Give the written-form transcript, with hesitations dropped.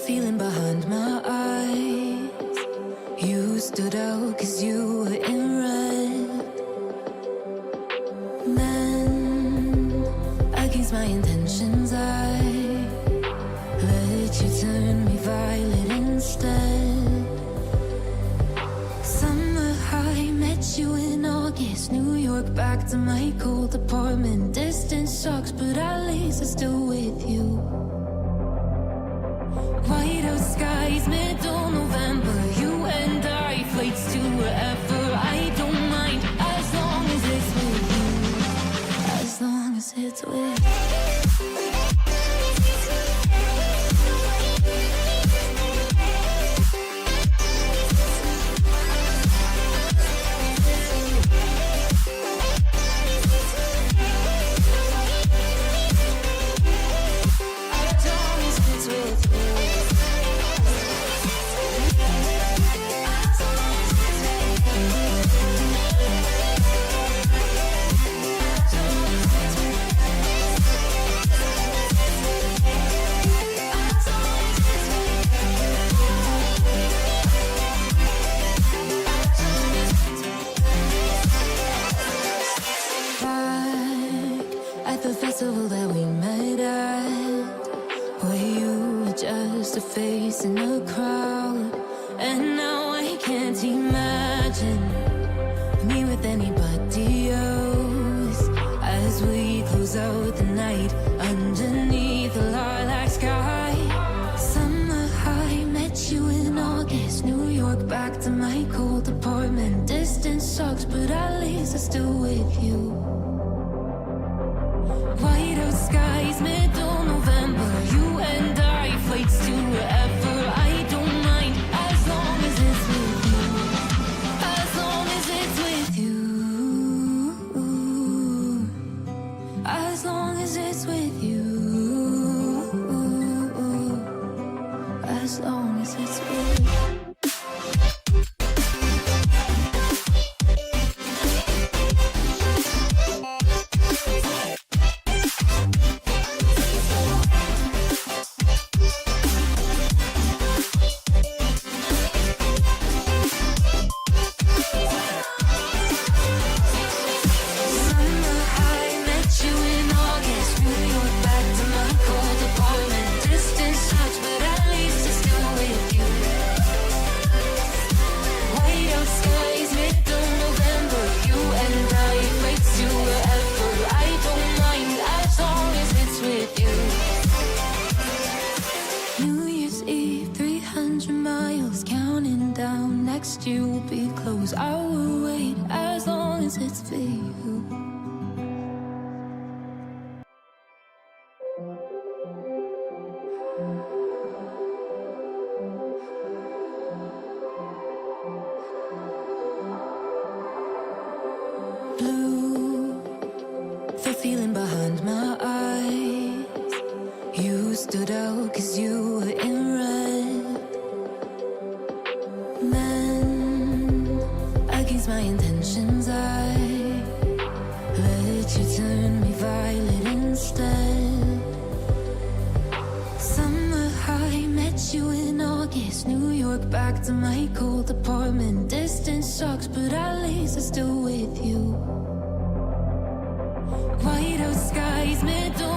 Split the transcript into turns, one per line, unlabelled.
feeling behind my eyes. You stood out cause you were in red. Then, against my intentions, I let you turn me violet instead. Summer high, met you in August. New York, back to my cold apartment. Distance sucks, but at least I'm still with you. White out skies, middle November. You and I, flights to wherever. I don't mind, as long as it's with you. As long as it's with you. That we met at, where you were just a face in a crowd, and now I can't imagine me with anybody else. As we close out the night underneath the lilac sky. Summer high, met you in August. New York, back to my cold apartment. Distance sucks, but at least I'm still with you. White out skies, middle November. You and I, flights to wherever. I don't mind, as long as it's with you. As long as it's with you. As long as it's with you. As long as it's with you. White out skies, middle